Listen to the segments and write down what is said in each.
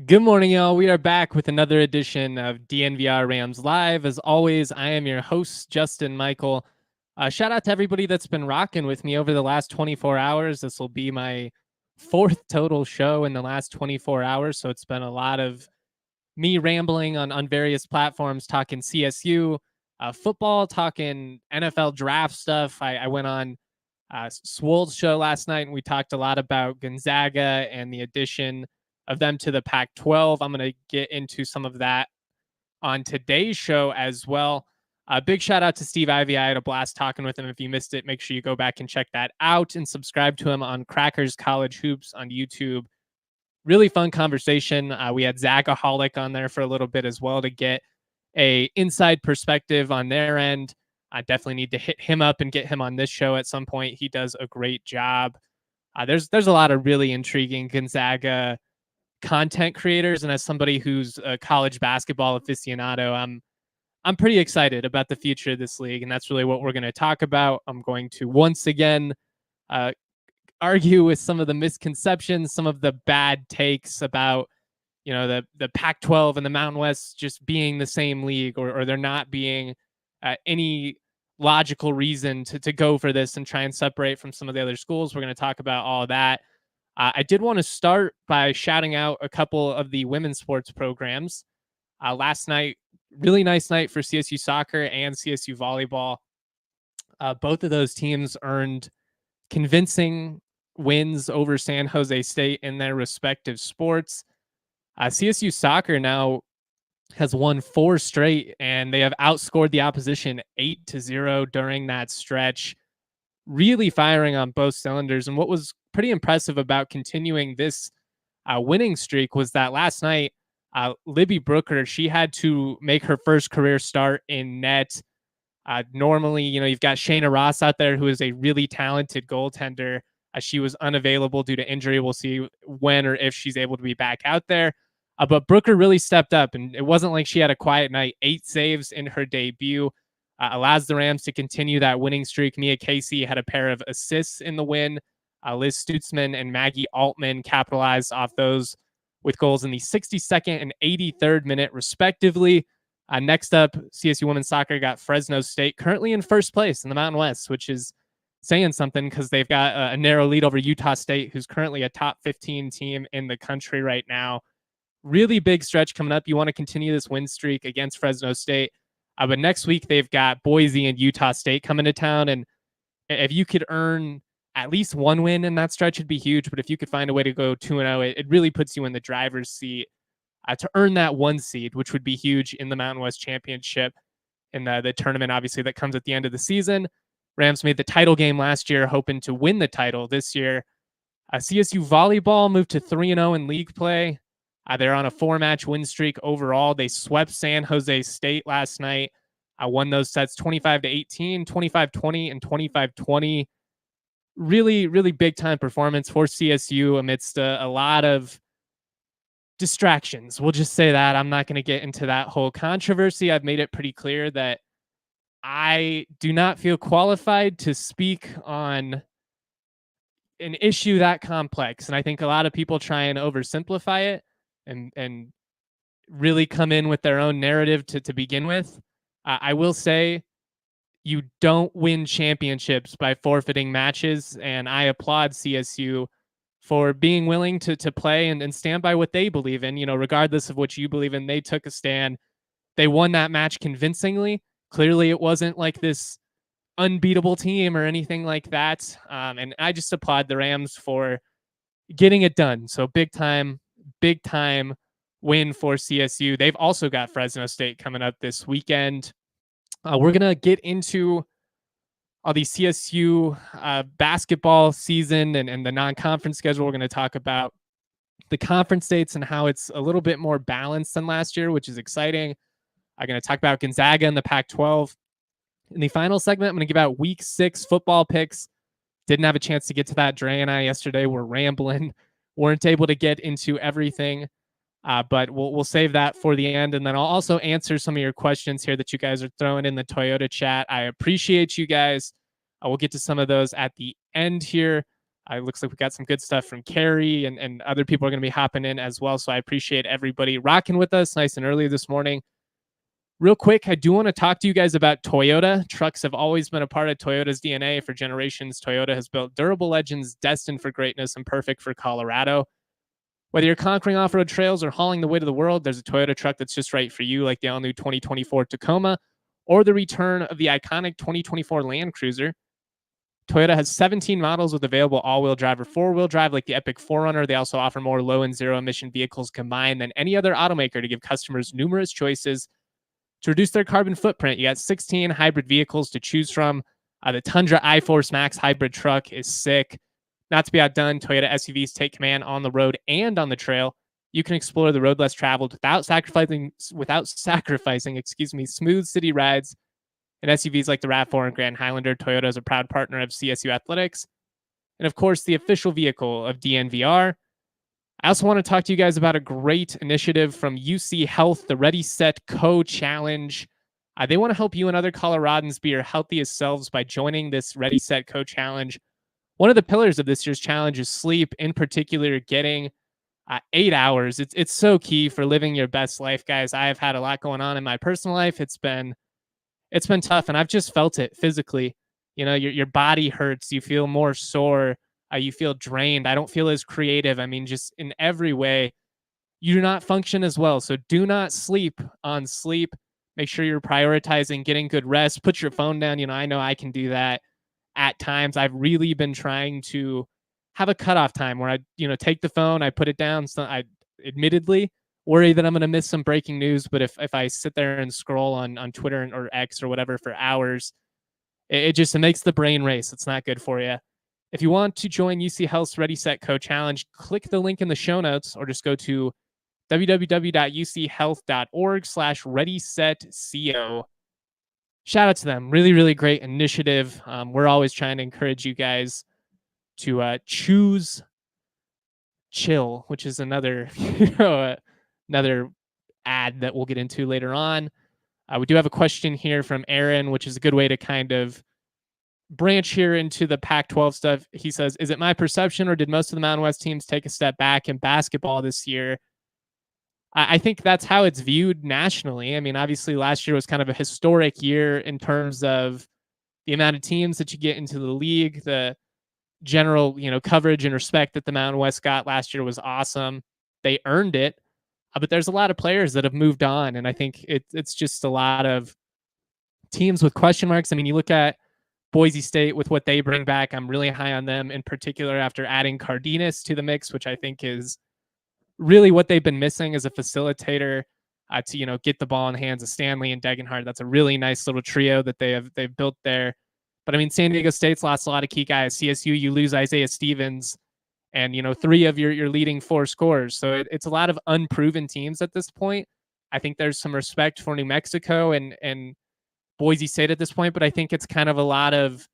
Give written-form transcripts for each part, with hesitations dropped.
Good morning, y'all. We are back with another edition of DNVR Rams Live. As always, I am your host, Justin Michael. Shout out to everybody that's been rocking with me over the last 24 hours. This will be my fourth total show in the last 24 hours, so it's been a lot of me rambling on various platforms, talking CSU football, talking NFL draft stuff. I went on Swole's show last night, and we talked a lot about Gonzaga and the addition of them to the Pac-12. I'm going to get into some of that on today's show as well. Big shout out to Steve Ivey. I had a blast talking with him. If you missed it, make sure you go back and check that out and subscribe to him on Crackers College Hoops on YouTube. Really fun conversation. We had Zachaholic on there for a little bit as well to get a inside perspective on their end. I definitely need to hit him up and get him on this show at some point. He does a great job. There's a lot of really intriguing Gonzaga content creators, and as somebody who's a college basketball aficionado, I'm pretty excited about the future of this league, and that's really what we're going to talk about. I'm going to once again argue with some of the misconceptions, some of the bad takes about the Pac-12 and the Mountain West just being the same league, or there not being any logical reason to go for this and try and separate from some of the other schools. We're going to talk about all of that. I did want to start by shouting out a couple of the women's sports programs. Last night, really nice night for CSU Soccer and CSU Volleyball. Both of those teams earned convincing wins over San Jose State in their respective sports. CSU Soccer now has won 4 straight, and they have outscored the opposition 8-0 during that stretch. Really firing on both cylinders. And what was pretty impressive about continuing this winning streak was that last night, Libby Brooker, she had to make her first career start in net. Normally, you've got Shayna Ross out there, who is a really talented goaltender. She was unavailable due to injury. We'll see when or if she's able to be back out there. But Brooker really stepped up, and it wasn't like she had a quiet night. 8 saves in her debut. Allows the Rams to continue that winning streak. Mia Casey had a pair of assists in the win. Liz Stutzman and Maggie Altman capitalized off those with goals in the 62nd and 83rd minute, respectively. Next up, CSU Women's Soccer got Fresno State, currently in first place in the Mountain West, which is saying something because they've got a narrow lead over Utah State, who's currently a top 15 team in the country right now. Really big stretch coming up. You want to continue this win streak against Fresno State. But next week, they've got Boise and Utah State coming to town. And if you could earn at least one win in that stretch, it'd be huge. But if you could find a way to go 2-0, it really puts you in the driver's seat to earn that 1 seed, which would be huge in the Mountain West Championship in the tournament, obviously, that comes at the end of the season. Rams made the title game last year, hoping to win the title this year. CSU Volleyball moved to 3-0 in league play. They're on a 4-match win streak overall. They swept San Jose State last night. Won those sets 25-18, 25-20, and 25-20. Really, really big time performance for CSU amidst a lot of distractions. We'll just say that. I'm not going to get into that whole controversy. I've made it pretty clear that I do not feel qualified to speak on an issue that complex. And I think a lot of people try and oversimplify it and really come in with their own narrative to begin with. I will say you don't win championships by forfeiting matches, and I applaud CSU for being willing to play and stand by what they believe in. Regardless of what you believe in, they took a stand. They won that match convincingly. Clearly, it wasn't like this unbeatable team or anything like that. And I just applaud the Rams for getting it done. So big time win for CSU. They've also got Fresno State coming up this weekend. We're going to get into all the CSU basketball season and the non-conference schedule. We're going to talk about the conference states and how it's a little bit more balanced than last year, which is exciting. I'm going to talk about Gonzaga and the Pac-12. In the final segment, I'm going to give out week 6 football picks. Didn't have a chance to get to that. Dre and I yesterday were rambling, weren't able to get into everything, but we'll save that for the end. And then I'll also answer some of your questions here that you guys are throwing in the Toyota chat. I appreciate you guys. We'll get to some of those at the end here. It looks like we got some good stuff from Carrie, and other people are going to be hopping in as well. So I appreciate everybody rocking with us nice and early this morning. Real quick, I do want to talk to you guys about Toyota. Trucks have always been a part of Toyota's DNA for generations. Toyota has built durable legends destined for greatness and perfect for Colorado. Whether you're conquering off-road trails or hauling the weight of the world, there's a Toyota truck that's just right for you, like the all-new 2024 Tacoma or the return of the iconic 2024 Land Cruiser. Toyota has 17 models with available all-wheel drive or four-wheel drive like the Epic 4Runner. They also offer more low and zero-emission vehicles combined than any other automaker to give customers numerous choices to reduce their carbon footprint. You got 16 hybrid vehicles to choose from. The Tundra iForce Max hybrid truck is sick. Not to be outdone, Toyota SUVs take command on the road and on the trail. You can explore the road less traveled without sacrificing, smooth city rides. And SUVs like the RAV4 and Grand Highlander. Toyota is a proud partner of CSU Athletics. And of course, the official vehicle of DNVR. I also want to talk to you guys about a great initiative from UC Health, the Ready, Set, Co Challenge. They want to help you and other Coloradans be your healthiest selves by joining this Ready, Set, Co Challenge. One of the pillars of this year's challenge is sleep, in particular, getting 8 hours. It's so key for living your best life, guys. I have had a lot going on in my personal life. It's been tough, and I've just felt it physically. You know, your body hurts. You feel more sore. You feel drained. I don't feel as creative. I mean, just in every way, you do not function as well. So do not sleep on sleep. Make sure you're prioritizing getting good rest. Put your phone down. You know I can do that at times. I've really been trying to have a cutoff time where I, take the phone, I put it down. So I admittedly worry that I'm going to miss some breaking news. But if I sit there and scroll on Twitter or X or whatever for hours, it makes the brain race. It's not good for you. If you want to join UC Health's Ready, Set, Co Challenge, click the link in the show notes or just go to www.uchealth.org/readysetco. Shout out to them. Really, really great initiative. We're always trying to encourage you guys to choose chill, which is another, another ad that we'll get into later on. We do have a question here from Aaron, which is a good way to kind of branch here into the Pac-12 stuff. He says, is it my perception or did most of the Mountain West teams take a step back in basketball this year? I think that's how it's viewed nationally. I mean, obviously last year was kind of a historic year in terms of the amount of teams that you get into the league. The general, coverage and respect that the Mountain West got last year was awesome. They earned it. But there's a lot of players that have moved on. And I think it's just a lot of teams with question marks. I mean, you look at Boise State with what they bring back. I'm really high on them in particular after adding Cardenas to the mix, which I think is really what they've been missing as a facilitator to, get the ball in the hands of Stanley and Degenhardt. That's a really nice little trio that they've built there. But I mean, San Diego State's lost a lot of key guys. CSU, you lose Isaiah Stevens and, 3 of your leading 4 scorers. So it's a lot of unproven teams at this point. I think there's some respect for New Mexico and Boise State at this point, but I think it's kind of a lot of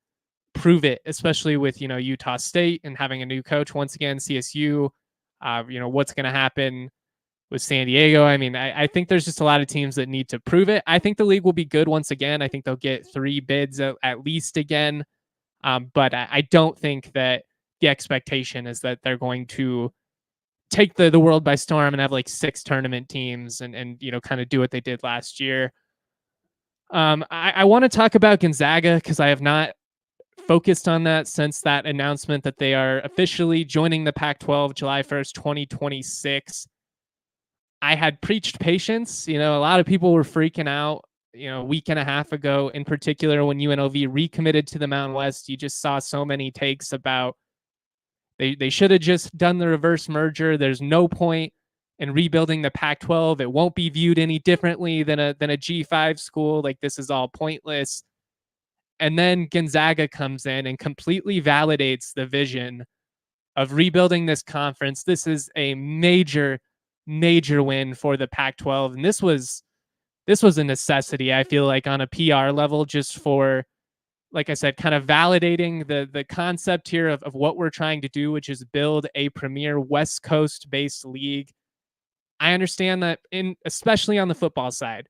prove it, especially with, Utah State and having a new coach. Once again, CSU, what's going to happen with San Diego. I mean, I think there's just a lot of teams that need to prove it. I think the league will be good once again. I think they'll get 3 bids at least again. But I don't think that the expectation is that they're going to take the world by storm and have like 6 tournament teams and kind of do what they did last year. I want to talk about Gonzaga because I have not focused on that since that announcement that they are officially joining the Pac-12 July 1st, 2026. I had preached patience. A lot of people were freaking out, a week and a half ago, in particular when UNLV recommitted to the Mountain West. You just saw so many takes about they should have just done the reverse merger. There's no point in rebuilding the Pac-12. It won't be viewed any differently than a G5 school. Like, this is all pointless. And then Gonzaga comes in and completely validates the vision of rebuilding this conference. This is a major, major win for the Pac-12. And this was a necessity, I feel like, on a PR level, just for, like I said, kind of validating the concept here of what we're trying to do, which is build a premier West Coast based league. I understand that, especially on the football side,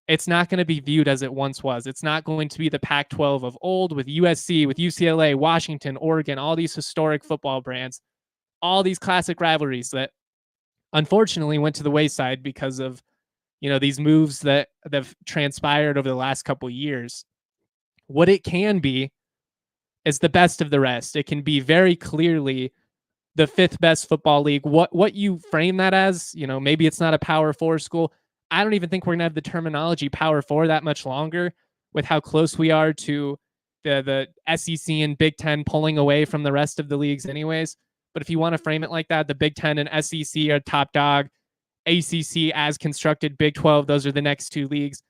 it's not going to be viewed as it once was. It's not going to be the Pac-12 of old with USC, with UCLA, Washington, Oregon, all these historic football brands, all these classic rivalries that unfortunately went to the wayside because of, these moves that have transpired over the last couple of years. What it can be is the best of the rest. It can be very clearly the fifth best football league. What you frame that as, maybe it's not a Power 4 school. I don't even think we're going to have the terminology Power 4 that much longer with how close we are to the SEC and Big Ten pulling away from the rest of the leagues anyways. But if you want to frame it like that, the Big Ten and SEC are top dog. ACC as constructed, Big 12, those are the next two leagues.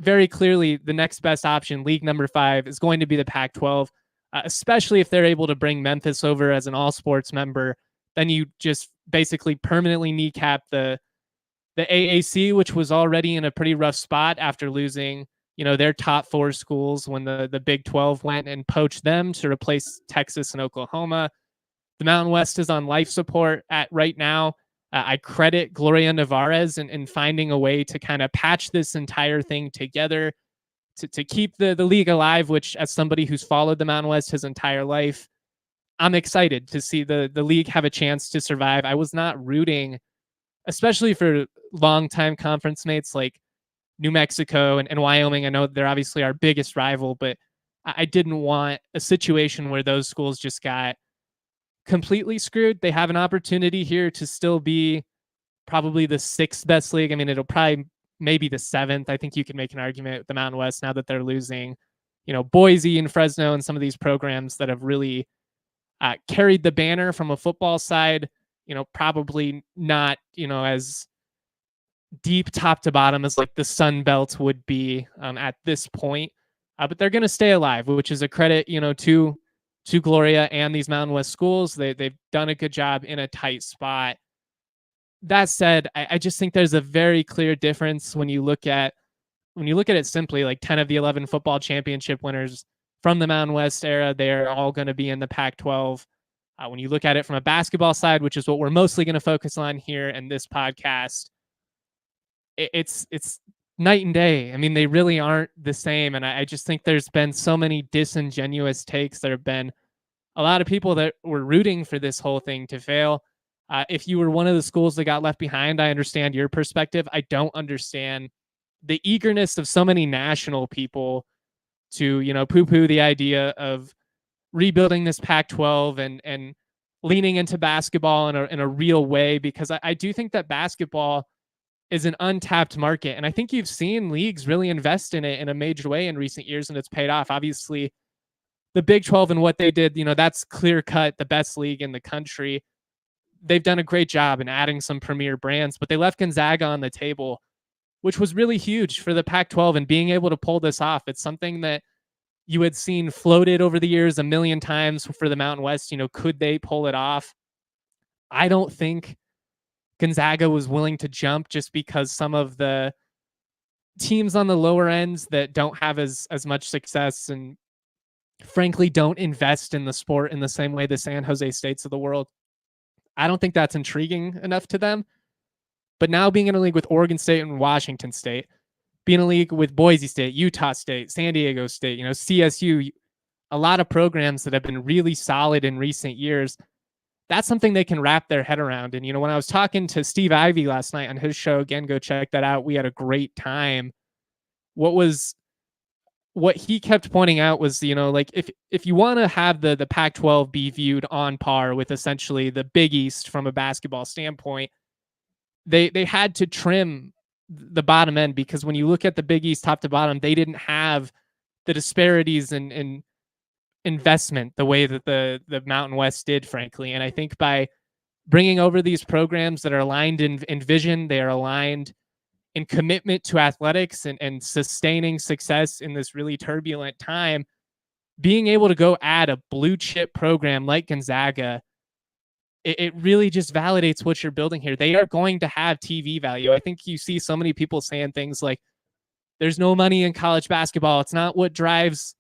Very clearly, the next best option, league number 5, is going to be the Pac-12, especially if they're able to bring Memphis over as an all-sports member. Then you just basically permanently kneecap the AAC, which was already in a pretty rough spot after losing, their top 4 schools when the Big 12 went and poached them to replace Texas and Oklahoma. The Mountain West is on life support right now. I credit Gloria Nevarez in finding a way to kind of patch this entire thing together to keep the league alive, which, as somebody who's followed the Mountain West his entire life, I'm excited to see the league have a chance to survive. I was not rooting, especially for longtime conference mates like New Mexico and Wyoming. I know they're obviously our biggest rival, but I didn't want a situation where those schools just got completely screwed. They have an opportunity here to still be probably the 6th best league. I mean, it'll probably maybe the 7th. I think you can make an argument with the Mountain West now that they're losing, Boise and Fresno and some of these programs that have really carried the banner from a football side, probably not, as deep top to bottom as like the Sun Belt would be at this point. But they're going to stay alive, which is a credit, to Gloria and these Mountain West schools. They've done a good job in a tight spot. That said, I just think there's a very clear difference when you look at it simply. Like 10 of the 11 football championship winners from the Mountain West era, they're all going to be in the Pac-12. When you look at it from a basketball side, which is what we're mostly going to focus on here in this podcast, it's night and day. I mean, they really aren't the same. And I just think there's been so many disingenuous takes. There have been a lot of people that were rooting for this whole thing to fail. If you were one of the schools that got left behind, I understand your perspective. I don't understand the eagerness of so many national people to, poo-poo the idea of rebuilding this Pac-12 and leaning into basketball in a real way, because I do think that basketball is an untapped market. And I think you've seen leagues really invest in it in a major way in recent years, and it's paid off. Obviously, the Big 12 and what they did, that's clear cut the best league in the country. They've done a great job in adding some premier brands, but they left Gonzaga on the table, which was really huge for the Pac-12 and being able to pull this off. It's something that you had seen floated over the years a million times for the Mountain West. Could they pull it off? I don't think Gonzaga was willing to jump, just because some of the teams on the lower ends that don't have as much success and frankly don't invest in the sport in the same way the San Jose States of the world, I don't think that's intriguing enough to them. But now being in a league with Oregon State and Washington State, being in a league with Boise State, Utah State, San Diego State, CSU, a lot of programs that have been really solid in recent years, that's something they can wrap their head around. And, when I was talking to Steve Ivey last night on his show, again, go check that out. We had a great time. What he kept pointing out was, like if you want to have the Pac-12 be viewed on par with essentially the Big East from a basketball standpoint, they had to trim the bottom end, because when you look at the Big East top to bottom, they didn't have the disparities in investment the way that the Mountain West did, frankly. And I think by bringing over these programs that are aligned in vision, they are aligned in commitment to athletics and sustaining success in this really turbulent time, being able to go add a blue chip program like Gonzaga it really just validates what you're building here. They are going to have TV value. I think you see so many people saying things like, there's no money in college basketball. It's not what drives,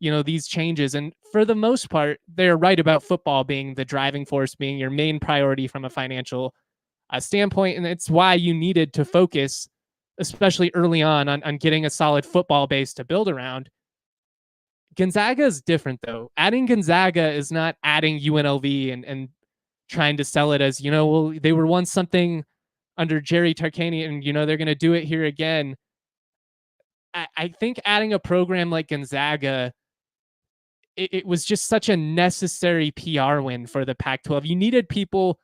these changes. And for the most part, they're right about football being the driving force, being your main priority from a financial standpoint. And it's why you needed to focus, especially early on getting a solid football base to build around. Gonzaga is different, though. Adding Gonzaga is not adding UNLV and trying to sell it as, well, they were once something under Jerry Tarkanian, and, they're going to do it here again. I think adding a program like Gonzaga, it was just such a necessary PR win for the Pac-12. You needed people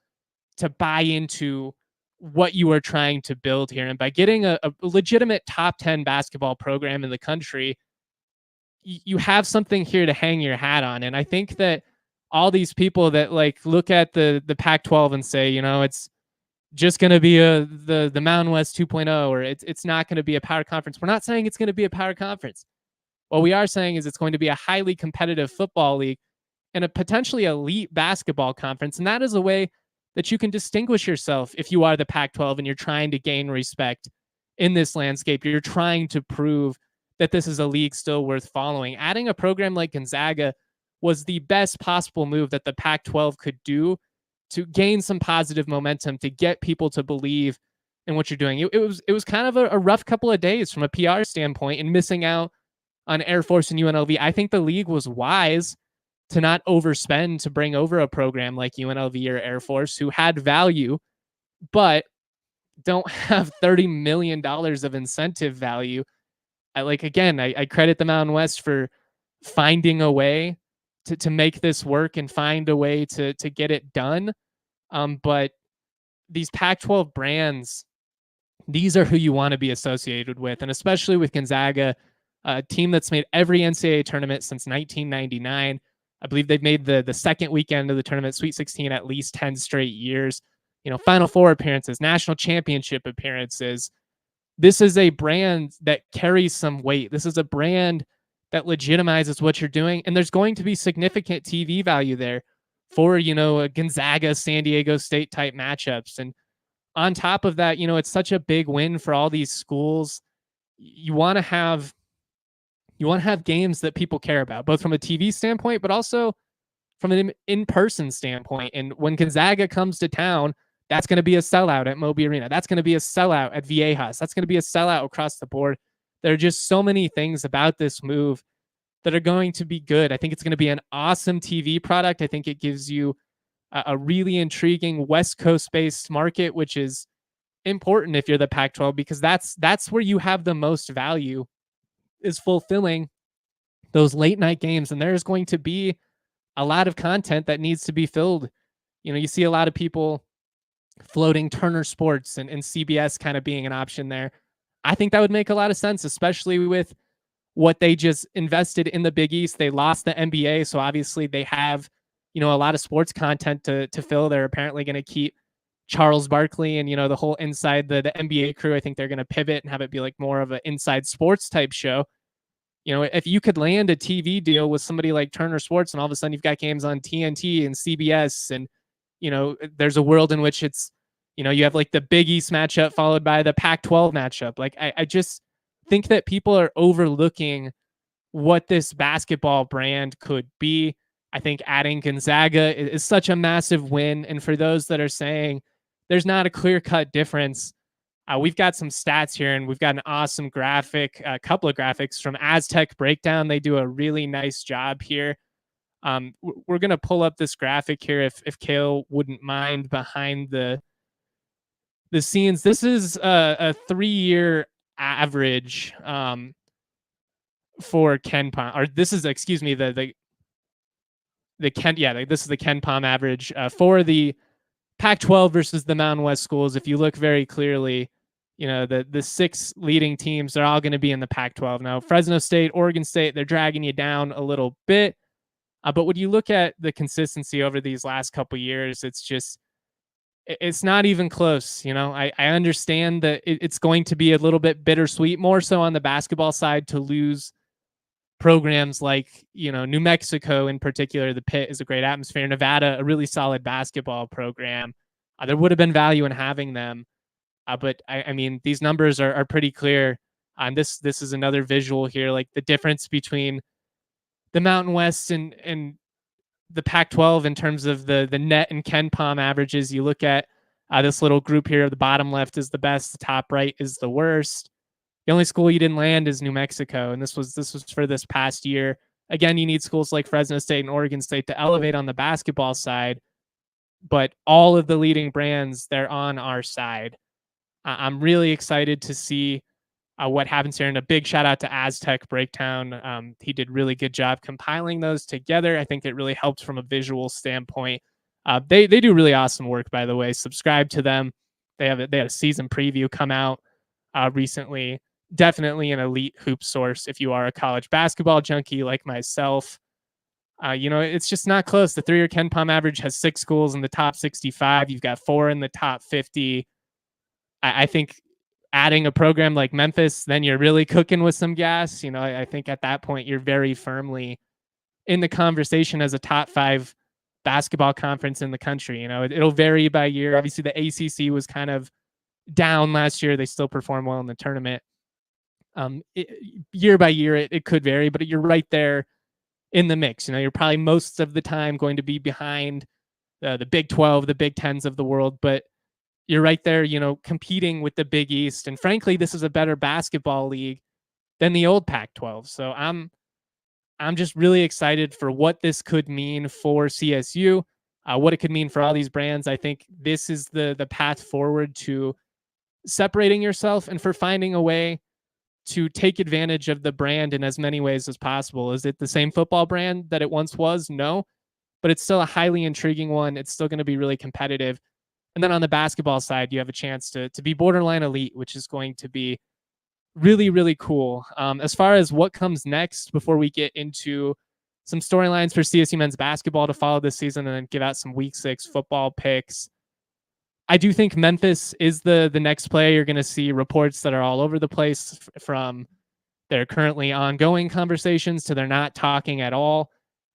to buy into what you were trying to build here. And by getting a legitimate top 10 basketball program in the country, you have something here to hang your hat on. And I think that all these people that look at the Pac-12 and say, it's just going to be the Mountain West 2.0, or it's not going to be a power conference. We're not saying it's going to be a power conference. What we are saying is it's going to be a highly competitive football league and a potentially elite basketball conference. And that is a way that you can distinguish yourself if you are the Pac-12 and you're trying to gain respect in this landscape. You're trying to prove that this is a league still worth following. Adding a program like Gonzaga was the best possible move that the Pac-12 could do to gain some positive momentum, to get people to believe in what you're doing. It was kind of a rough couple of days from a PR standpoint, and missing out on Air Force and UNLV. I think the league was wise to not overspend to bring over a program like UNLV or Air Force, who had value, but don't have $30 million of incentive value. I credit the Mountain West for finding a way to make this work and find a way to get it done. But these Pac-12 brands, these are who you want to be associated with. And especially with Gonzaga, a team that's made every NCAA tournament since 1999. I believe they've made the second weekend of the tournament, Sweet 16, at least 10 straight years. Final Four appearances, national championship appearances. This is a brand that carries some weight. This is a brand that legitimizes what you're doing. And there's going to be significant TV value there for, a Gonzaga, San Diego State type matchups. And on top of that, it's such a big win for all these schools. You want to have games that people care about, both from a TV standpoint, but also from an in-person standpoint. And when Gonzaga comes to town, that's going to be a sellout at Moby Arena. That's going to be a sellout at Viejas. That's going to be a sellout across the board. There are just so many things about this move that are going to be good. I think it's going to be an awesome TV product. I think it gives you a really intriguing West Coast-based market, which is important if you're the Pac-12, because that's where you have the most value, is fulfilling those late night games. And there's going to be a lot of content that needs to be filled. You see a lot of people floating Turner Sports and CBS kind of being an option there. I think that would make a lot of sense, especially with what they just invested in the Big East. They lost the NBA, so obviously they have, a lot of sports content to fill. They're apparently going to keep Charles Barkley and, the whole inside the NBA crew. I think they're going to pivot and have it be like more of an inside sports type show. If you could land a TV deal with somebody like Turner Sports, and all of a sudden you've got games on TNT and CBS, and, there's a world in which it's, you have like the Big East matchup followed by the Pac-12 matchup. I just think that people are overlooking what this basketball brand could be. I think adding Gonzaga is such a massive win. And for those that are saying there's not a clear-cut difference, we've got some stats here, and we've got an awesome graphic, a couple of graphics from Aztec Breakdown. They do a really nice job here. We're going to pull up this graphic here if Kale wouldn't mind, behind the scenes. This is a 3-year average for Ken Palm, or this is, excuse me, the Ken, this is the Ken Palm average for the Pac-12 versus the Mountain West schools. If you look very clearly, the 6 leading teams are all going to be in the Pac-12. Now, Fresno State, Oregon State, they're dragging you down a little bit. But when you look at the consistency over these last couple of years, it's not even close. I understand that it's going to be a little bit bittersweet, more so on the basketball side, to lose programs like, New Mexico in particular, the Pit is a great atmosphere. Nevada, a really solid basketball program. There would have been value in having them. But I mean, these numbers are pretty clear. This is another visual here, like the difference between the Mountain West and the Pac-12 in terms of the net and Ken Palm averages. You look at this little group here. The bottom left is the best. The top right is the worst. The only school you didn't land is New Mexico, and this was for this past year. Again, you need schools like Fresno State and Oregon State to elevate on the basketball side, but all of the leading brands, they're on our side. I'm really excited to see what happens here. And a big shout out to Aztec Breakdown. He did really good job compiling those together. I think it really helped from a visual standpoint. They do really awesome work, by the way. Subscribe to them. They had a season preview come out recently. Definitely an elite hoop source if you are a college basketball junkie like myself. It's just not close. The 3-year Ken Palm average has 6 schools in the top 65. You've got 4 in the top 50. I think adding a program like Memphis, then you're really cooking with some gas. I think at that point you're very firmly in the conversation as a top 5 basketball conference in the country. It'll vary by year. Obviously, the ACC was kind of down last year. They still perform well in the tournament. Year by year, it could vary, but you're right there in the mix. You're probably most of the time going to be behind the Big 12, the Big 10s of the world, but you're right there, competing with the Big East. And frankly, this is a better basketball league than the old Pac-12. So I'm just really excited for what this could mean for CSU, what it could mean for all these brands. I think this is the path forward to separating yourself and for finding a way to take advantage of the brand in as many ways as possible. Is it the same football brand that it once was? No, but it's still a highly intriguing one. It's still going to be really competitive. And then on the basketball side, you have a chance to be borderline elite, which is going to be really, really cool. As far as what comes next, before we get into some storylines for CSU men's basketball to follow this season and then give out some week 6 football picks, I do think Memphis is the next play. You're going to see reports that are all over the place, from their currently ongoing conversations to they're not talking at all.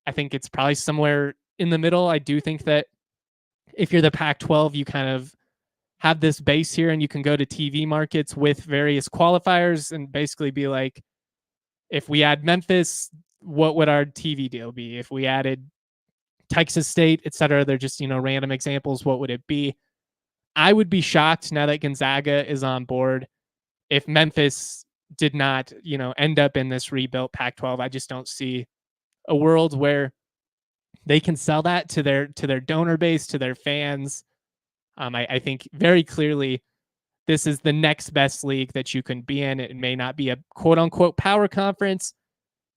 I think it's probably somewhere in the middle. I do think that if you're the Pac-12, you kind of have this base here and you can go to TV markets with various qualifiers and basically be like, if we add Memphis, what would our TV deal be? If we added Texas State, etc., they're just, random examples. What would it be? I would be shocked, now that Gonzaga is on board, if Memphis did not, end up in this rebuilt Pac-12. I just don't see a world where they can sell that to their donor base, to their fans. I think very clearly this is the next best league that you can be in. It may not be a quote unquote power conference,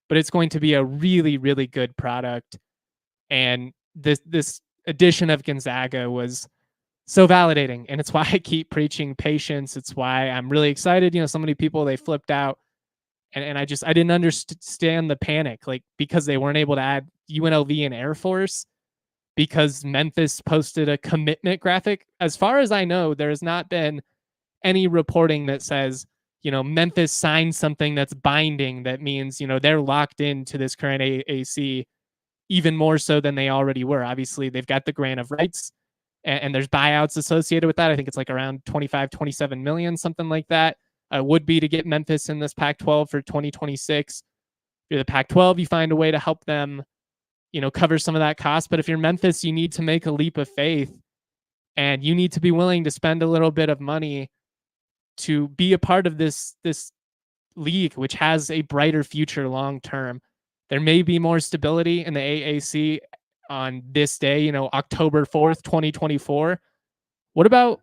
but it's going to be a really, really good product. And this addition of Gonzaga was so validating, and it's why I keep preaching patience. It's why I'm really excited. So many people, they flipped out, and I didn't understand the panic, like, because they weren't able to add UNLV and Air Force, because Memphis posted a commitment graphic. As far as I know, there has not been any reporting that says, Memphis signed something that's binding, that means, they're locked into this current AAC even more so than they already were. Obviously, they've got the grant of rights, and there's buyouts associated with that. I think it's like around 25, 27 million, something like that, would be to get Memphis in this Pac-12 for 2026. If you're the Pac-12, you find a way to help them, cover some of that cost. But if you're Memphis, you need to make a leap of faith, and you need to be willing to spend a little bit of money to be a part of this league, which has a brighter future long term. There may be more stability in the AAC on this day, October 4th, 2024. What about,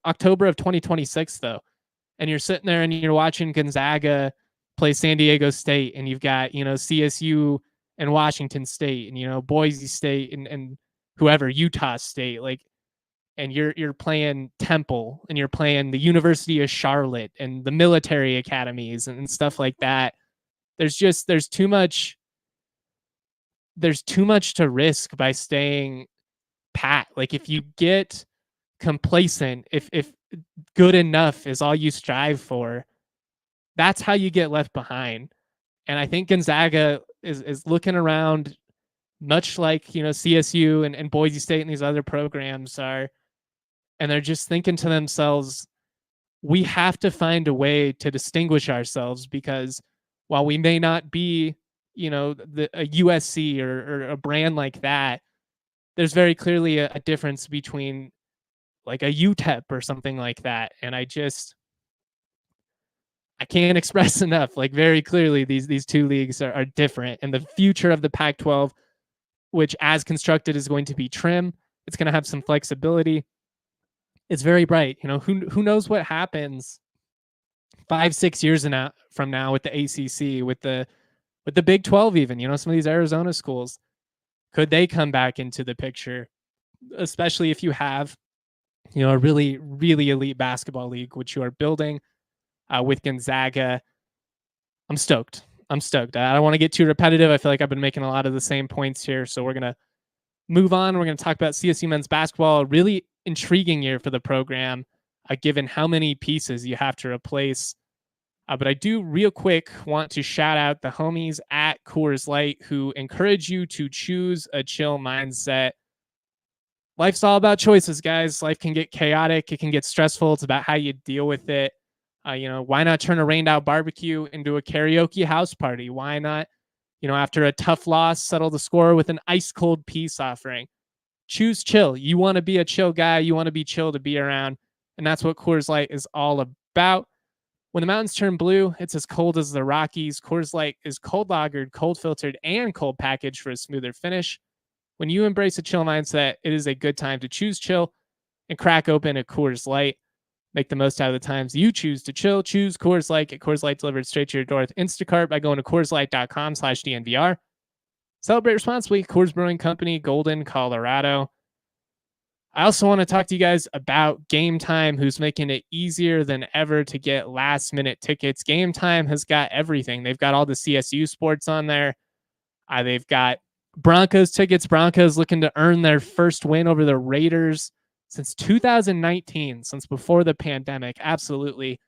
October of 2026, though? And you're sitting there and you're watching Gonzaga play San Diego State, and you've got, CSU and Washington State, and, Boise State and whoever, Utah State, and you're playing Temple, and you're playing the University of Charlotte and the military academies and stuff like that. There's too much to risk by staying pat. Like, if you get complacent, if good enough is all you strive for, that's how you get left behind. And I think Gonzaga is looking around, much like, CSU and Boise State and these other programs are, and they're just thinking to themselves, we have to find a way to distinguish ourselves, because while we may not be, a USC or a brand like that, there's very clearly a difference between like a UTEP or something like that. And I can't express enough, like very clearly, these two leagues are different, and the future of the Pac-12, which as constructed is going to be trim. It's going to have some flexibility. It's very bright. Who knows what happens 5-6 years from now with the ACC, with the Big 12, even, some of these Arizona schools, could they come back into the picture, especially if you have, a really, really elite basketball league, which you are building with Gonzaga. I'm stoked. I don't want to get too repetitive. I feel like I've been making a lot of the same points here. So we're going to move on. We're going to talk about CSU men's basketball. A really intriguing year for the program, given how many pieces you have to replace. But I do real quick want to shout out the homies at Coors Light, who encourage you to choose a chill mindset. Life's all about choices, guys. Life can get chaotic. It can get stressful. It's about how you deal with it. Why not turn a rained out barbecue into a karaoke house party? Why not, after a tough loss, settle the score with an ice cold peace offering? Choose chill. You want to be a chill guy. You want to be chill to be around. And that's what Coors Light is all about. When the mountains turn blue, it's as cold as the Rockies. Coors Light is cold lagered, cold filtered, and cold packaged for a smoother finish. When you embrace a chill mindset, it is a good time to choose chill and crack open a Coors Light. Make the most out of the times you choose to chill. Choose Coors Light. Get Coors Light delivered straight to your door with Instacart by going to CoorsLight.com/DNVR. Celebrate responsibly. Coors Brewing Company, Golden, Colorado. I also want to talk to you guys about Game Time, who's making it easier than ever to get last-minute tickets. Game Time has got everything. They've got all the CSU sports on there. They've got Broncos tickets. Broncos looking to earn their first win over the Raiders since 2019, since before the pandemic. Absolutely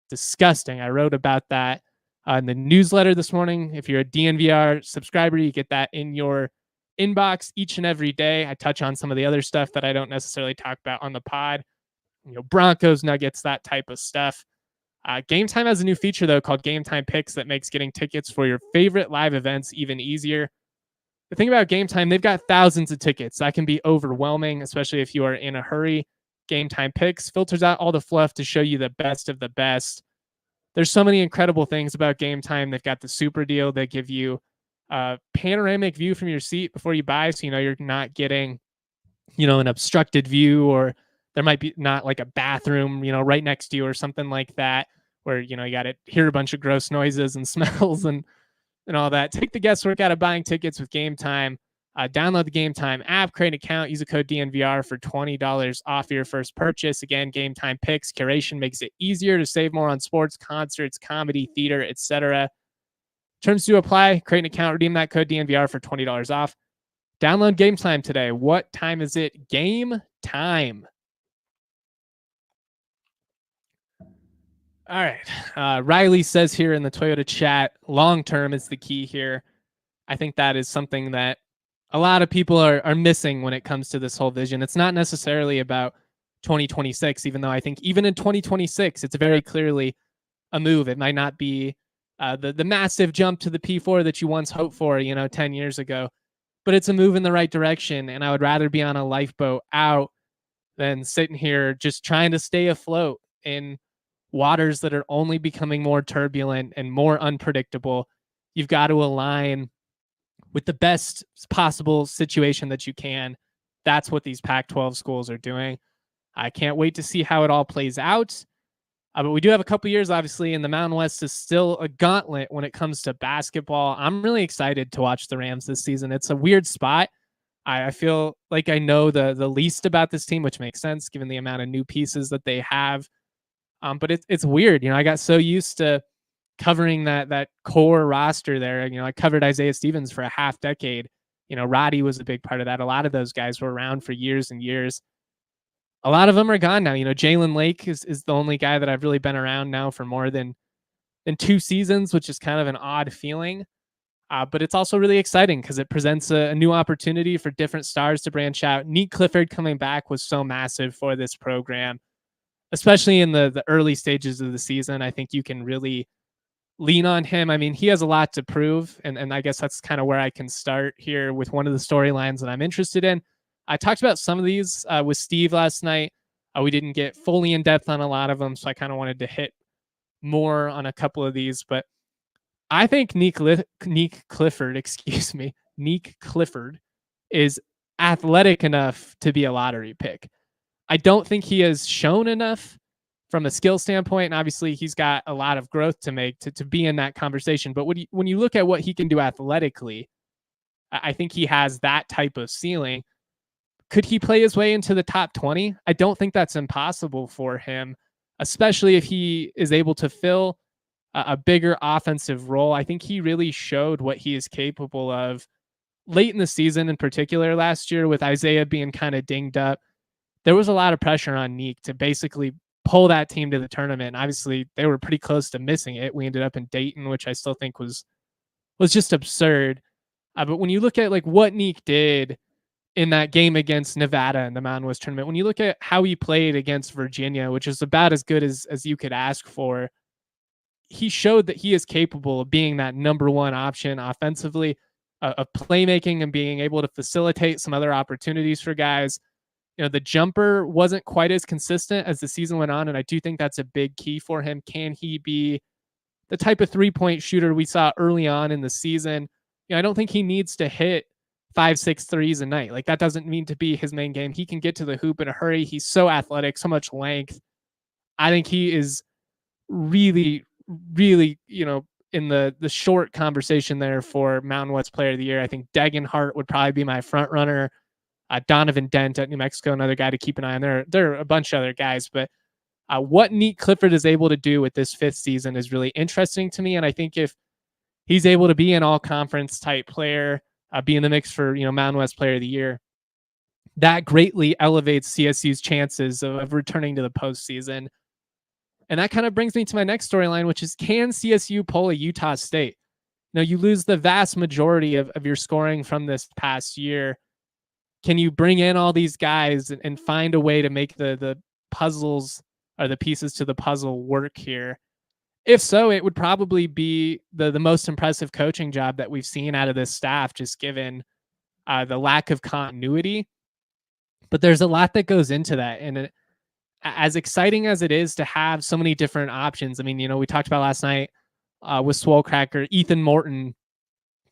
disgusting. I wrote about that in the newsletter this morning. If you're a DNVR subscriber, you get that in your inbox each and every day. I touch on some of the other stuff that I don't necessarily talk about on the pod. Broncos, Nuggets, that type of stuff. Game Time has a new feature, though, called Game Time Picks that makes getting tickets for your favorite live events even easier. The thing about Game Time, they've got thousands of tickets. That can be overwhelming, especially if you are in a hurry. Game Time Picks filters out all the fluff to show you the best of the best. There's so many incredible things about Game Time. They've got the super deal. They give you a panoramic view from your seat before you buy, so you're not getting, an obstructed view, or there might be not like a bathroom, right next to you or something like that, where, you got to hear a bunch of gross noises and smells and all that. Take the guesswork out of buying tickets with Game Time. Download the Game Time app, create an account, use the code DNVR for $20 off your first purchase. Again, Game Time Picks curation makes it easier to save more on sports, concerts, comedy, theater, etc. Terms to apply. Create an account, redeem that code DNVR for $20 off. Download Game Time today. What time is it? Game time. All right. Riley says here in the Toyota chat, long-term is the key here. I think that is something that a lot of people are missing when it comes to this whole vision. It's not necessarily about 2026, even though I think even in 2026, it's very clearly a move. It might not be the massive jump to the P4 that you once hoped for, 10 years ago, but it's a move in the right direction. And I would rather be on a lifeboat out than sitting here just trying to stay afloat in waters that are only becoming more turbulent and more unpredictable. You've got to align with the best possible situation that you can. That's what these Pac-12 schools are doing. I can't wait to see how it all plays out. But we do have a couple years, obviously, and the Mountain West is still a gauntlet when it comes to basketball. I'm really excited to watch the Rams this season. It's a weird spot. I feel like I know the least about this team, which makes sense given the amount of new pieces that they have. But it's weird. I got so used to covering that core roster there. I covered Isaiah Stevens for a half decade. Roddy was a big part of that. A lot of those guys were around for years and years. A lot of them are gone now. Jalen Lake is the only guy that I've really been around now for more than in 2 seasons, which is kind of an odd feeling. But it's also really exciting because it presents a new opportunity for different stars to branch out. Nick Clifford coming back was so massive for this program, especially in the early stages of the season. I think you can really lean on him. I mean, he has a lot to prove, and I guess that's kind of where I can start here with one of the storylines that I'm interested in. I talked about some of these with Steve last night. We didn't get fully in depth on a lot of them, so I kind of wanted to hit more on a couple of these. But I think Nick Clifford, excuse me, Nick Clifford is athletic enough to be a lottery pick. I don't think he has shown enough from a skill standpoint, and obviously he's got a lot of growth to make to be in that conversation. But when you look at what he can do athletically, I think he has that type of ceiling. Could he play his way into the top 20? I don't think that's impossible for him, especially if he is able to fill a bigger offensive role. I think he really showed what he is capable of late in the season, in particular last year, with Isaiah being kind of dinged up. There was a lot of pressure on Nick to basically pull that team to the tournament. And obviously, they were pretty close to missing it. We ended up in Dayton, which I still think was just absurd. But when you look at like what Nick did in that game against Nevada in the Mountain West tournament, when you look at how he played against Virginia, which is about as good as you could ask for, he showed that he is capable of being that number one option offensively, of playmaking and being able to facilitate some other opportunities for guys. You know, the jumper wasn't quite as consistent as the season went on, and I do think that's a big key for him. Can he be the type of three-point shooter we saw early on in the season? You know, I don't think he needs to hit 5-6 threes a night. Like, that doesn't mean to be his main game. He can get to the hoop in a hurry. He's so athletic, so much length. I think he is really, really, you know, in the short conversation there for Mountain West Player of the Year. I think Degenhart would probably be my front runner. Donovan Dent at New Mexico, another guy to keep an eye on. There are a bunch of other guys, but what Nick Clifford is able to do with this 5th season is really interesting to me. And I think if he's able to be an all-conference type player, be in the mix for, you know, Mountain West Player of the Year, that greatly elevates CSU's chances of returning to the postseason. And that kind of brings me to my next storyline, which is, can CSU pull a Utah State? Now, you lose the vast majority of your scoring from this past year. Can you bring in all these guys and find a way to make the puzzles or the pieces to the puzzle work here? If so, it would probably be the most impressive coaching job that we've seen out of this staff, just given the lack of continuity. But there's a lot that goes into that. And as exciting as it is to have so many different options, I mean, you know, we talked about last night with Swole Cracker, Ethan Morton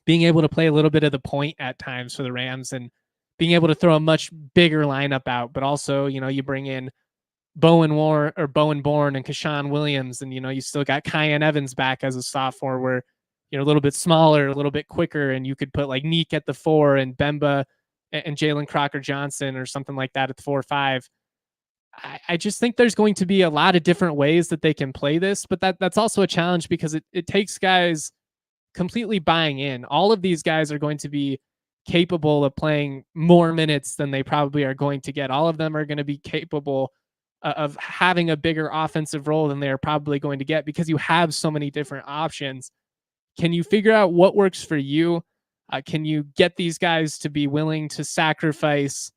being able to play a little bit of the point at times for the Rams and being able to throw a much bigger lineup out. But also, you know, you bring in Bowen Bourne and Kashawn Williams, and, you know, you still got Kyan Evans back as a sophomore, where, you know, a little bit smaller, a little bit quicker, and you could put like Nick at the 4 and Bemba and Jalen Crocker Johnson or something like that at the 4 or 5. I just think there's going to be a lot of different ways that they can play this, but that's also a challenge because it takes guys completely buying in. All of these guys are going to be capable of playing more minutes than they probably are going to get. All of them are going to be capable of having a bigger offensive role than they're probably going to get because you have so many different options. Can you figure out what works for you? Can you get these guys to be willing to sacrifice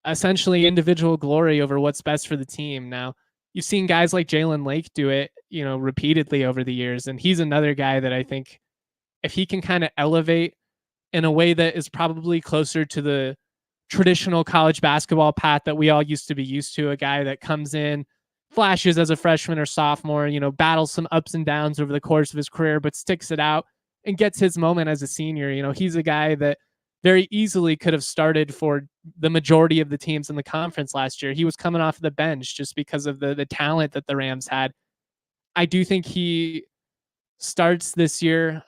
essentially individual glory over what's best for the team? Now, you've seen guys like Jalen Lake do it, you know, repeatedly over the years. And he's another guy that I think if he can kind of elevate in a way that is probably closer to the traditional college basketball path that we all used to be used to, a guy that comes in, flashes as a freshman or sophomore, you know, battles some ups and downs over the course of his career, but sticks it out and gets his moment as a senior. You know, he's a guy that very easily could have started for the majority of the teams in the conference last year. He was coming off the bench just because of the talent that the Rams had. I do think he starts this year.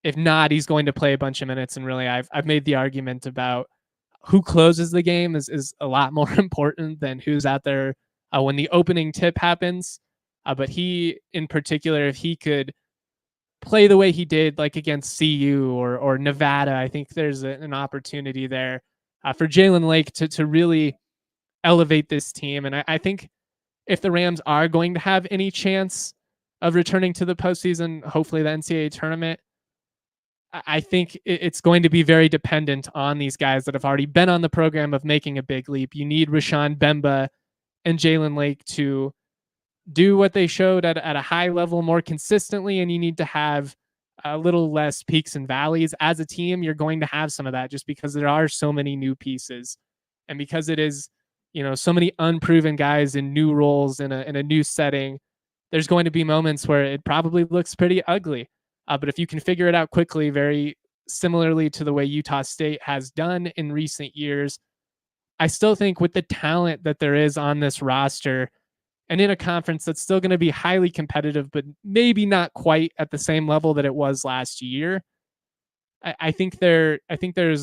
If not, he's going to play a bunch of minutes. And really, I've made the argument about who closes the game is a lot more important than who's out there when the opening tip happens. But he, in particular, if he could play the way he did, like against CU or Nevada, I think there's an opportunity there for Jalen Lake to really elevate this team. And I think if the Rams are going to have any chance of returning to the postseason, hopefully the NCAA tournament. I think it's going to be very dependent on these guys that have already been on the program of making a big leap. You need Rashawn Bemba and Jalen Lake to do what they showed at a high level more consistently, and you need to have a little less peaks and valleys. As a team, you're going to have some of that just because there are so many new pieces, and because it is, so many unproven guys in new roles in a new setting. There's going to be moments where it probably looks pretty ugly. But if you can figure it out quickly, very similarly to the way Utah State has done in recent years, I still think with the talent that there is on this roster and in a conference that's still going to be highly competitive, but maybe not quite at the same level that it was last year, I think there's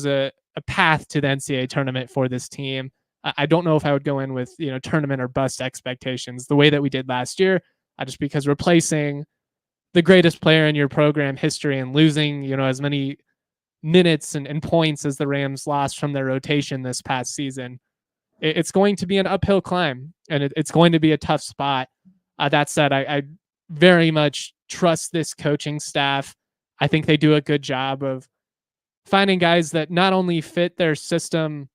a path to the NCAA tournament for this team. I don't know if I would go in with tournament or bust expectations the way that we did last year, just because replacing the greatest player in your program history and losing as many minutes and points as the Rams lost from their rotation this past season, it's going to be an uphill climb, and it's going to be a tough spot. That said, I very much trust this coaching staff. I think they do a good job of finding guys that not only fit their system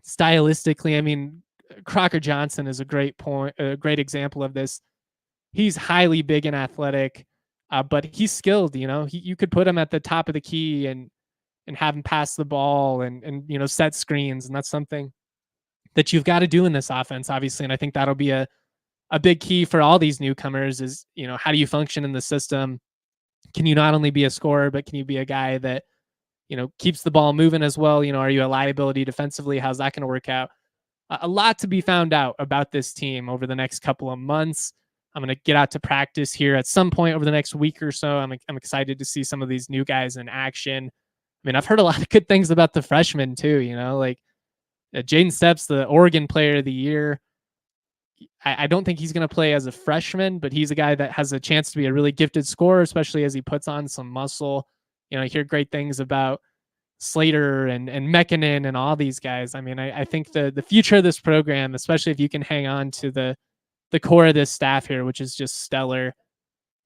stylistically. I mean, Crocker Johnson is a great example of this. He's highly big and athletic, but he's skilled. You could put him at the top of the key and have him pass the ball and set screens, and that's something that you've got to do in this offense, obviously. And I think that'll be a big key for all these newcomers is, how do you function in the system? Can you not only be a scorer, but can you be a guy that, keeps the ball moving as well? Are you a liability defensively? How's that going to work out? A lot to be found out about this team over the next couple of months. I'm going to get out to practice here at some point over the next week or so. I'm excited to see some of these new guys in action. I mean, I've heard a lot of good things about the freshmen too, like Jaden Steps, the Oregon player of the year. I don't think he's going to play as a freshman, but he's a guy that has a chance to be a really gifted scorer, especially as he puts on some muscle. I hear great things about Slater and Mekinen and all these guys. I mean, I think the future of this program, especially if you can hang on to the core of this staff here, which is just stellar,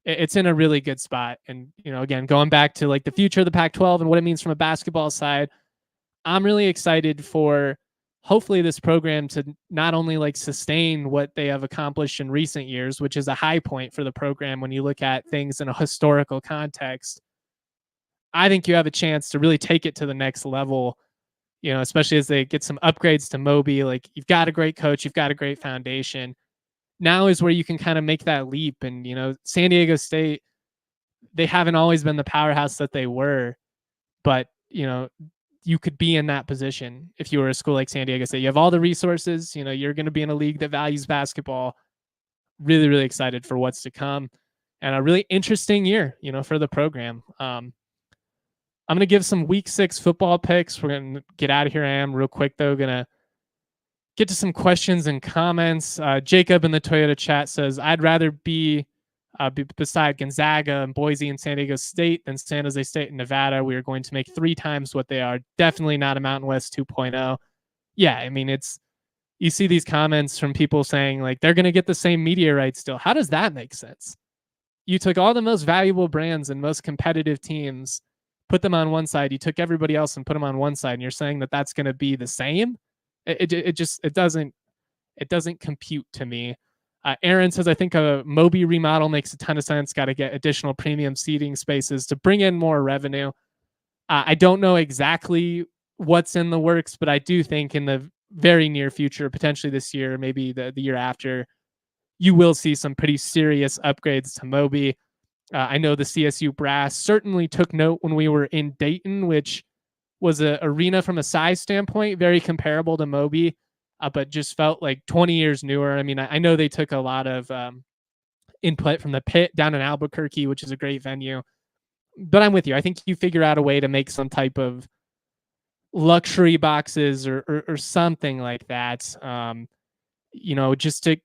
it's in a really good spot. And, again, going back to like the future of the Pac-12 and what it means from a basketball side, I'm really excited for hopefully this program to not only like sustain what they have accomplished in recent years, which is a high point for the program when you look at things in a historical context. I think you have a chance to really take it to the next level, especially as they get some upgrades to Moby. Like, you've got a great coach, you've got a great foundation. Now is where you can kind of make that leap. And, San Diego State, they haven't always been the powerhouse that they were, but, you could be in that position if you were a school like San Diego State. You have all the resources, you're going to be in a league that values basketball. Really, really excited for what's to come, and a really interesting year, for the program. I'm going to give some week 6 football picks. We're going to get out of here. I am real quick though, going to get to some questions and comments. Jacob in the Toyota chat says, I'd rather be beside Gonzaga and Boise and San Diego State than San Jose State and Nevada. We are going to make 3 times what they are. Definitely not a Mountain West 2.0. Yeah, I mean, you see these comments from people saying like they're going to get the same media rights still. How does that make sense? You took all the most valuable brands and most competitive teams, put them on one side. You took everybody else and put them on one side, and you're saying that that's going to be the same? It doesn't compute to me. Aaron says, I think a Moby remodel makes a ton of sense. Got to get additional premium seating spaces to bring in more revenue. I don't know exactly what's in the works, but I do think in the very near future, potentially this year, maybe the year after, you will see some pretty serious upgrades to Moby. I know the CSU brass certainly took note when we were in Dayton, which was an arena from a size standpoint, very comparable to Moby, but just felt like 20 years newer. I mean, I know they took a lot of input from the pit down in Albuquerque, which is a great venue. But I'm with you. I think you figure out a way to make some type of luxury boxes or something like that, just to,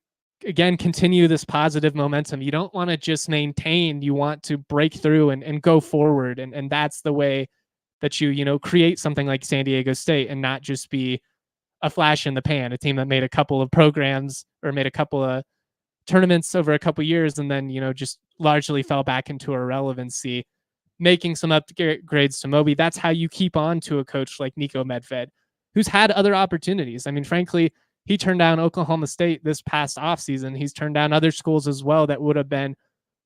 again, continue this positive momentum. You don't want to just maintain. You want to break through and go forward. And that's the way that you create something like San Diego State and not just be a flash in the pan, a team that made a couple of programs or made a couple of tournaments over a couple of years and then, just largely fell back into irrelevancy, making some upgrades to Moby. That's how you keep on to a coach like Nico Medved, who's had other opportunities. I mean, frankly, he turned down Oklahoma State this past offseason. He's turned down other schools as well that would have been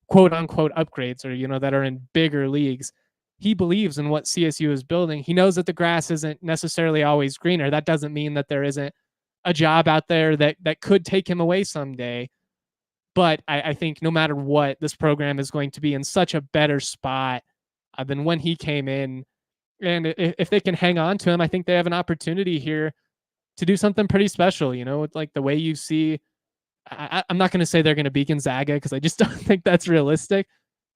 quote unquote upgrades, or, that are in bigger leagues. He believes in what CSU is building. He knows that the grass isn't necessarily always greener. That doesn't mean that there isn't a job out there that could take him away someday. But I think no matter what, this program is going to be in such a better spot than when he came in. And if they can hang on to him, I think they have an opportunity here to do something pretty special, with like the way you see. I'm not going to say they're going to beat Gonzaga because I just don't think that's realistic.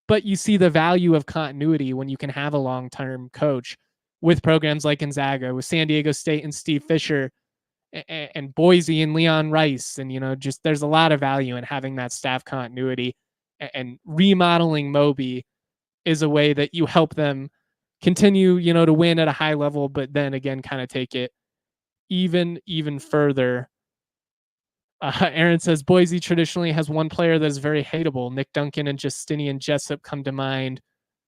But you see the value of continuity when you can have a long-term coach with programs like Gonzaga, with San Diego State and Steve Fisher, and Boise and Leon Rice. And, just there's a lot of value in having that staff continuity, and remodeling Moby is a way that you help them continue, to win at a high level, but then again, kind of take it even further. Aaron says Boise traditionally has one player that is very hateable. Nick Duncan and Justinian Jessup come to mind.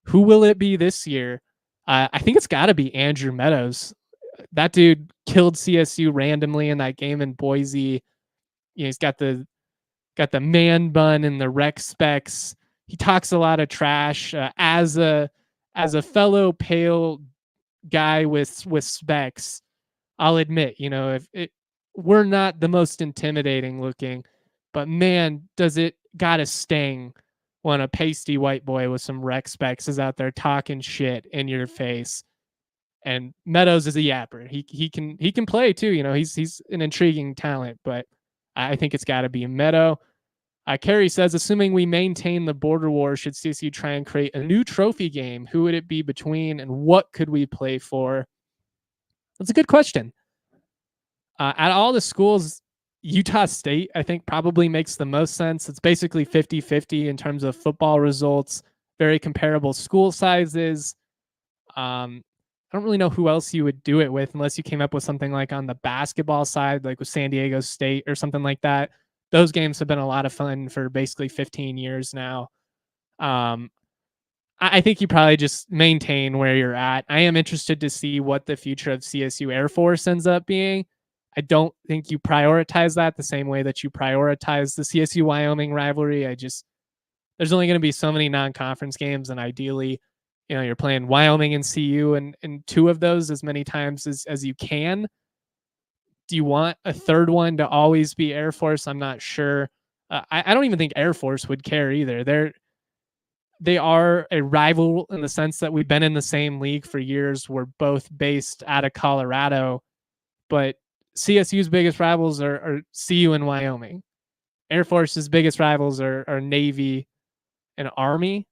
Who will it be this year? I think it's got to be Andrew Meadows. That dude killed CSU randomly in that game in Boise. He's got the man bun and the rec specs. He talks a lot of trash. As a fellow pale guy with specs, I'll admit, we're not the most intimidating looking, but man, does it got a sting when a pasty white boy with some rec specs is out there talking shit in your face. And Meadows is a yapper. He can play too. He's an intriguing talent, but I think it's got to be Meadow. Kerry says, assuming we maintain the border war, should CSU try and create a new trophy game? Who would it be between, and what could we play for? That's a good question. At all the schools, Utah State, I think, probably makes the most sense. It's basically 50-50 in terms of football results, very comparable school sizes. I don't really know who else you would do it with unless you came up with something like on the basketball side, like with San Diego State or something like that. Those games have been a lot of fun for basically 15 years now. I think you probably just maintain where you're at. I am interested to see what the future of CSU Air Force ends up being. I don't think you prioritize that the same way that you prioritize the CSU Wyoming rivalry. There's only going to be so many non-conference games, and ideally, you're playing Wyoming and CU and two of those as many times as you can. Do you want a third one to always be Air Force? I'm not sure. I don't even think Air Force would care either. They are a rival in the sense that we've been in the same league for years. We're both based out of Colorado, but CSU's biggest rivals are CU and Wyoming. Air Force's biggest rivals are Navy and Army.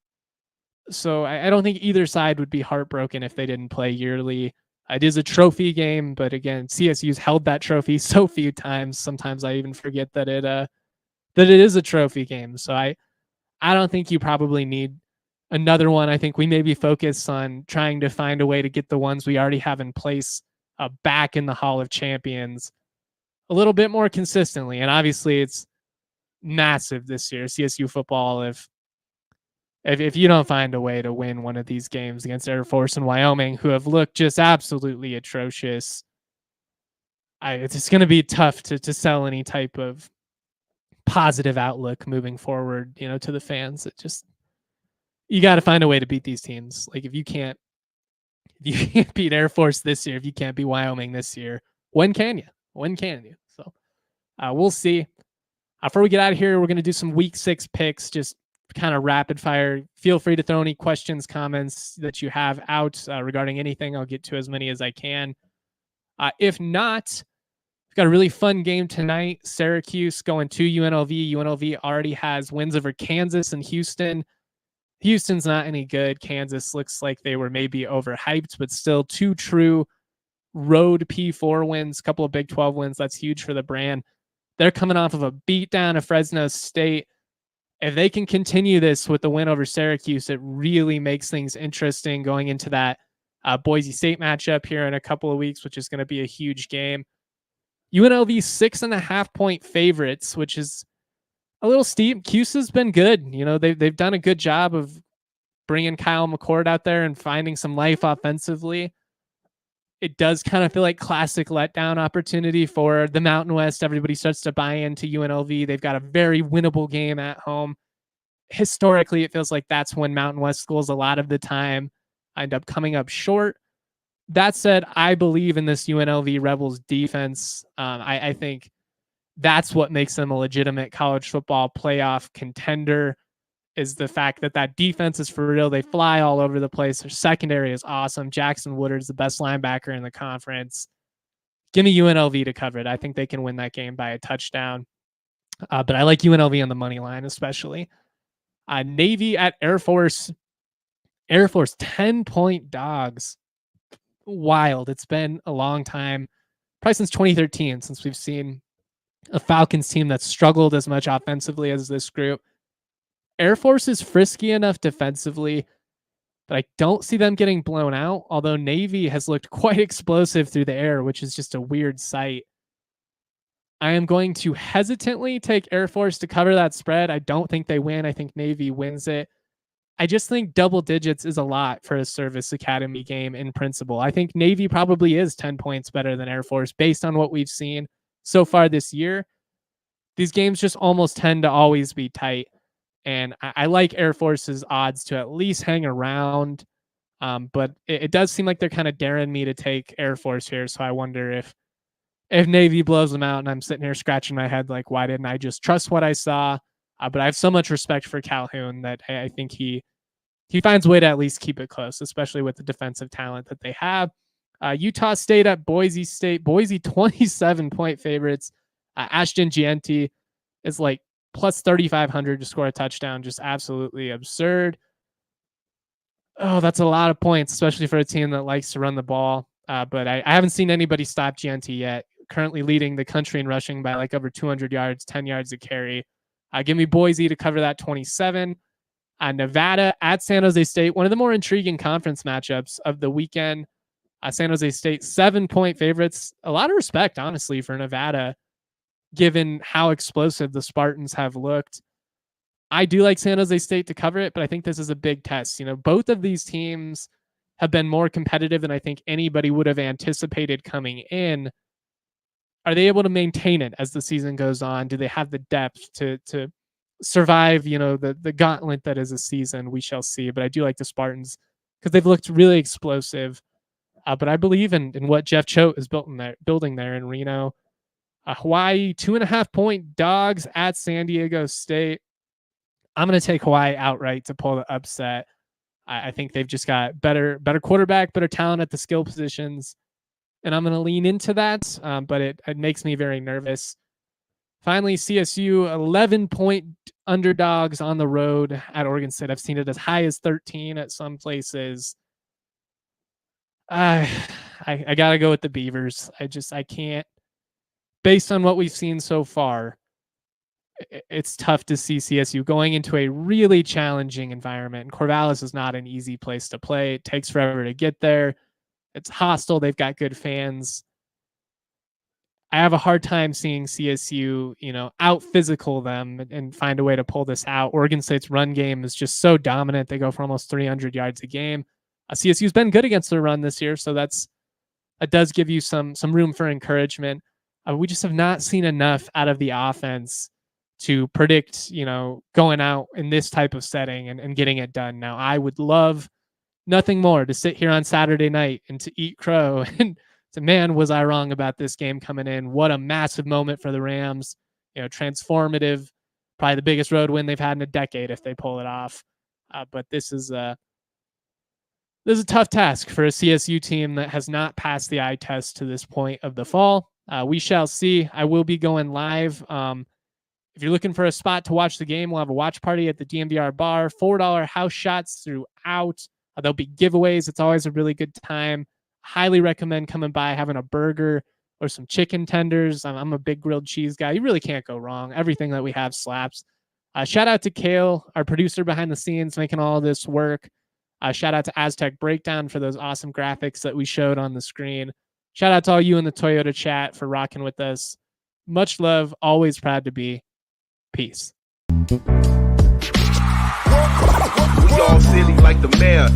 So I don't think either side would be heartbroken if they didn't play yearly. It is a trophy game, but again, CSU's held that trophy so few times. Sometimes I even forget that it is a trophy game. So I don't think you probably need another one. I think we maybe focus on trying to find a way to get the ones we already have in place back in the Hall of Champions a little bit more consistently. And obviously it's massive this year, CSU football. If you don't find a way to win one of these games against Air Force and Wyoming, who have looked just absolutely atrocious, it's going to be tough to sell any type of positive outlook moving forward, to the fans. You got to find a way to beat these teams. Like if you can't beat Air Force this year, if you can't beat Wyoming this year, when can you? So we'll see. Before we get out of here, we're going to do some week 6 picks, just kind of rapid fire. Feel free to throw any questions, comments that you have out regarding anything. I'll get to as many as I can. If not, we've got a really fun game tonight. Syracuse going to UNLV. UNLV already has wins over Kansas and Houston. Houston's not any good. Kansas looks like they were maybe overhyped, but still 2 true road P4 wins, a couple of Big 12 wins. That's huge for the brand. They're coming off of a beatdown of Fresno State. If they can continue this with the win over Syracuse, it really makes things interesting going into that Boise State matchup here in a couple of weeks, which is going to be a huge game. UNLV 6.5 point favorites, which is a little steep. Cuse has been good. They've done a good job of bringing Kyle McCord out there and finding some life offensively. It does kind of feel like classic letdown opportunity for the Mountain West. Everybody starts to buy into UNLV. They've got a very winnable game at home. Historically, it feels like that's when Mountain West schools a lot of the time end up coming up short. That said, I believe in this UNLV Rebels defense. I think that's what makes them a legitimate college football playoff contender, is the fact that defense is for real. They fly all over the place. Their secondary is awesome. Jackson Woodard's the best linebacker in the conference. Give me UNLV to cover it. I think they can win that game by a touchdown. But I like UNLV on the money line, especially. Navy at Air Force. Air Force 10-point dogs. Wild. It's been a long time, probably since 2013, since we've seen a Falcons team that's struggled as much offensively as this group. Air Force is frisky enough defensively, but I don't see them getting blown out, although Navy has looked quite explosive through the air, which is just a weird sight. I am going to hesitantly take Air Force to cover that spread. I don't think they win. I think Navy wins it. I just think double digits is a lot for a service academy game in principle. I think Navy probably is 10 points better than Air Force based on what we've seen so far this year. These games just almost tend to always be tight. And I like Air Force's odds to at least hang around. But it does seem like they're kind of daring me to take Air Force here. So I wonder if Navy blows them out, and I'm sitting here scratching my head like, why didn't I just trust what I saw? But I have so much respect for Calhoun that I think he finds a way to at least keep it close, especially with the defensive talent that they have. Utah State at Boise State. Boise 27-point favorites. Ashton Gianti is like plus 3,500 to score a touchdown. Just absolutely absurd. Oh, that's a lot of points, especially for a team that likes to run the ball. But I haven't seen anybody stop Gianti yet. Currently leading the country in rushing by like over 200 yards, 10 yards a carry. Give me Boise to cover that 27. Nevada at San Jose State, one of the more intriguing conference matchups of the weekend. San Jose State 7-point favorites. A lot of respect, honestly, for Nevada, given how explosive the Spartans have looked. I do like San Jose State to cover it, but I think this is a big test. Both of these teams have been more competitive than I think anybody would have anticipated coming in. Are they able to maintain it as the season goes on? Do they have the depth to survive, the gauntlet that is a season? We shall see. But I do like the Spartans because they've looked really explosive. But I believe in what Jeff Choate is building there in Reno. Hawaii 2.5-point dogs at San Diego State. I'm going to take Hawaii outright to pull the upset. I think they've just got better quarterback, better talent at the skill positions. And I'm going to lean into that, but it makes me very nervous. Finally, CSU 11-point underdogs on the road at Oregon State. I've seen it as high as 13 at some places. I got to go with the Beavers. I can't. Based on what we've seen so far, it's tough to see CSU going into a really challenging environment. And Corvallis is not an easy place to play. It takes forever to get there. It's hostile. They've got good fans. I have a hard time seeing CSU, out physical them and find a way to pull this out. Oregon State's run game is just so dominant. They go for almost 300 yards a game. CSU's been good against the run this year, so that does give you some room for encouragement. We just have not seen enough out of the offense to predict, going out in this type of setting and getting it done. Now, I would love nothing more to sit here on Saturday night and to eat crow and to, man, was I wrong about this game coming in? What a massive moment for the Rams, transformative, probably the biggest road win they've had in a decade if they pull it off. But this is a tough task for a CSU team that has not passed the eye test to this point of the fall. We shall see. I will be going live. If you're looking for a spot to watch the game, we'll have a watch party at the DNVR bar. $4 house shots throughout. There'll be giveaways. It's always a really good time. Highly recommend coming by, having a burger or some chicken tenders. I'm a big grilled cheese guy. You really can't go wrong. Everything that we have slaps. Shout out to Kale, our producer behind the scenes, making all of this work. Shout out to Aztec Breakdown for those awesome graphics that we showed on the screen. Shout out to all you in the Toyota chat for rocking with us. Much love. Always proud to be. Peace. We all silly like the mayor.